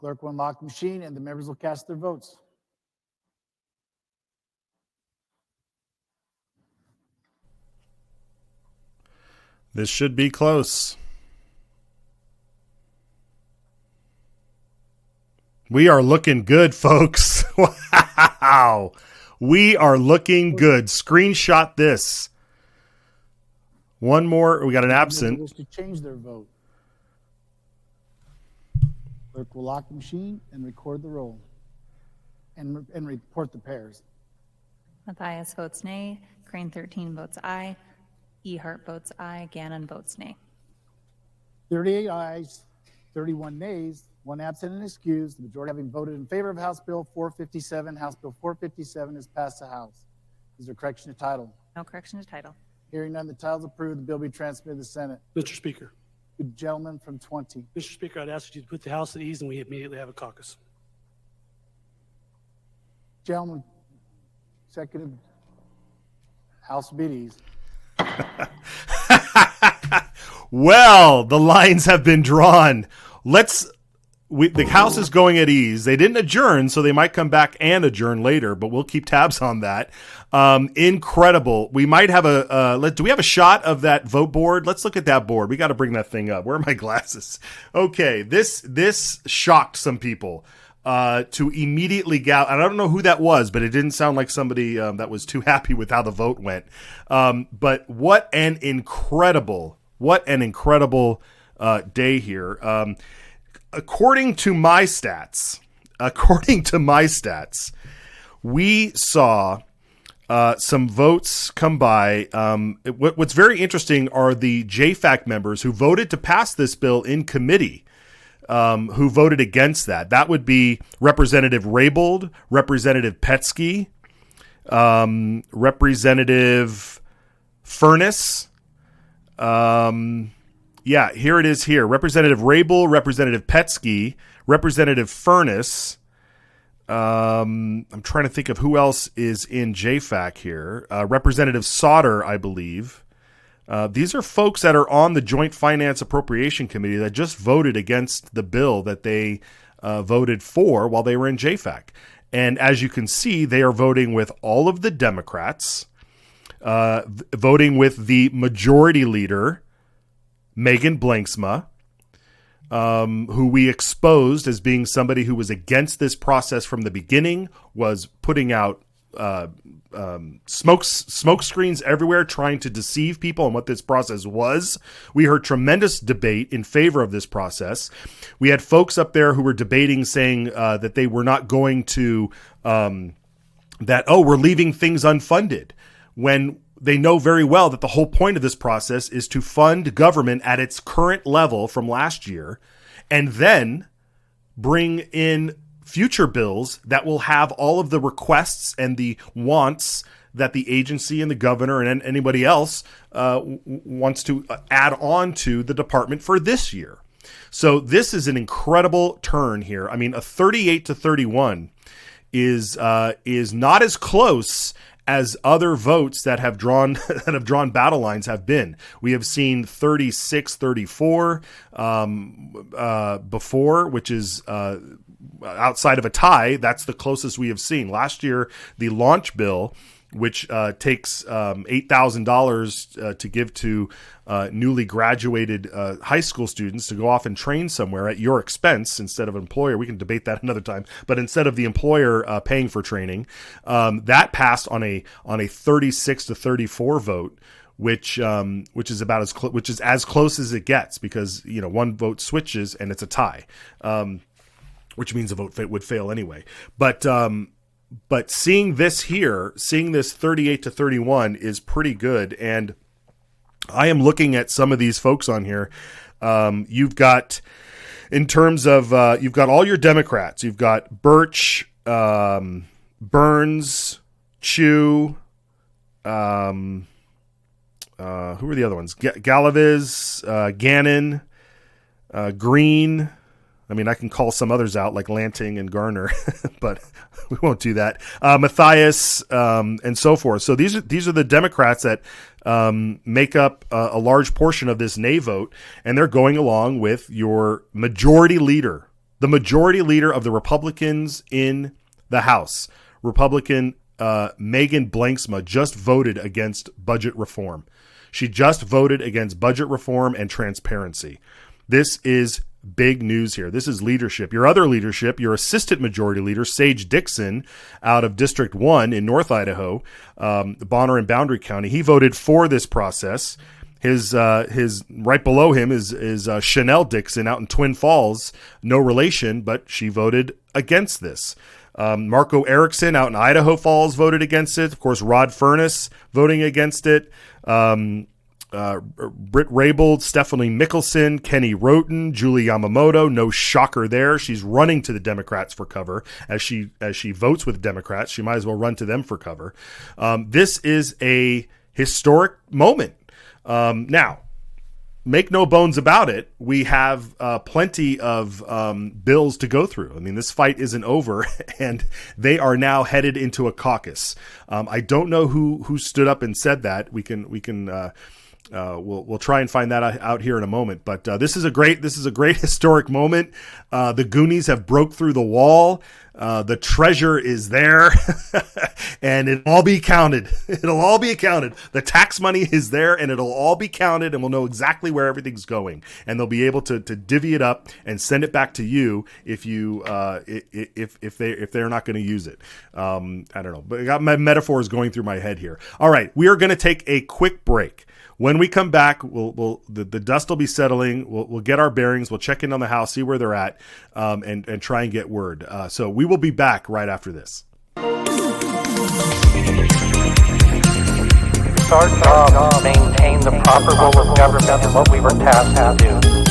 Clerk will unlock the machine and the members will cast their votes. This should be close. We are looking good, folks. Wow. We are looking good. Screenshot this. One more. We got an absent. Wish to change their vote. Clerk will lock the machine and record the roll and report the pairs. Matthias votes nay. Crane 13 votes aye. Ehart votes aye. Gannon votes nay. 38 ayes, 31 nays, 1 absent and excused. The majority having voted in favor of House Bill 457. House Bill 457 is passed the House. Is there correction to title? No correction to title. Hearing none, the title is approved. The bill be transmitted to the Senate. Mr. Speaker. The gentleman from 20. Mr. Speaker, I'd ask you to put the House at ease and we immediately have a caucus. Gentleman, second House will be at ease. Well, the lines have been drawn. The House is going at ease. They didn't adjourn, so they might come back and adjourn later, but we'll keep tabs on that. Incredible. We might have do we have a shot of that vote board? Let's look at that board. We got to bring that thing up. Where are my glasses? Okay. This shocked some people, to immediately and I don't know who that was, but it didn't sound like somebody, that was too happy with how the vote went. But what an incredible day here. According to my stats, we saw some votes come by. What's very interesting are the JFAC members who voted to pass this bill in committee, who voted against that. That would be Representative Raybould, Representative Petsky, Representative Furness. Yeah, here it is here. Representative Raybould, Representative Petsky, Representative Furness. I'm trying to think of who else is in JFAC here. Representative Sauter, I believe. These are folks that are on the Joint Finance Appropriation Committee that just voted against the bill that they voted for while they were in JFAC. And as you can see, they are voting with all of the Democrats, voting with the majority leader, Megan Blanksma, who we exposed as being somebody who was against this process from the beginning, was putting out smoke screens everywhere, trying to deceive people on what this process was. We heard tremendous debate in favor of this process. We had folks up there who were debating, saying that they were not going to, we're leaving things unfunded, when they know very well that the whole point of this process is to fund government at its current level from last year, and then bring in future bills that will have all of the requests and the wants that the agency and the governor and anybody else wants to add on to the department for this year. So this is an incredible turn here. I mean, a 38-31 is not as close as other votes that have drawn battle lines have been. We have seen 36-34 before, which is outside of a tie. That's the closest we have seen. Last year, the launch bill, which takes $8,000 to give to newly graduated high school students to go off and train somewhere at your expense instead of an employer. We can debate that another time. But instead of the employer paying for training, that passed on a 36-34 vote, which is about which is as close as it gets, because one vote switches and it's a tie, which means a vote would fail anyway. But seeing this 38-31 is pretty good. And I am looking at some of these folks on here. You've got, in terms of, you've got all your Democrats. You've got Birch, Burns, Chu, who are the other ones? Galaviz, Gannon, Green. I mean, I can call some others out like Lanting and Garner, but we won't do that. Matthias, and so forth. So these are the Democrats that make up a large portion of this nay vote, and they're going along with your majority leader, The majority leader of the Republicans in the House, Republican Megan Blanksma, just voted against budget reform. She just voted against budget reform and transparency. This is big news here. This is leadership. Your other leadership, your assistant majority leader, Sage Dixon, out of District 1 in North Idaho, Bonner and Boundary County, he voted for this process. His right below him is Chanel Dixon out in Twin Falls, no relation, but she voted against this. Marco Erickson out in Idaho Falls voted against it. Of course, Rod Furness voting against it. Britt Raybould, Stephanie Mickelson, Kenny Roten, Julie Yamamoto. No shocker there. She's running to the Democrats for cover as she votes with Democrats. She might as well run to them for cover. This is a historic moment. Now, make no bones about it, we have plenty of bills to go through. I mean, this fight isn't over, and they are now headed into a caucus. I don't know who stood up and said that. We'll try and find that out here in a moment. But this is a great historic moment. The Goonies have broke through the wall. The treasure is there, and it'll all be counted. It'll all be accounted. The tax money is there, and it'll all be counted, and we'll know exactly where everything's going. And they'll be able to divvy it up and send it back to you if they're not going to use it. I don't know, but I got my metaphors going through my head here. All right, we are going to take a quick break. When we come back, the dust will be settling. We'll get our bearings. We'll check in on the House, see where they're at, and try and get word. So we will be back right after this. It's our job to maintain the proper role of government and what we were tasked to do.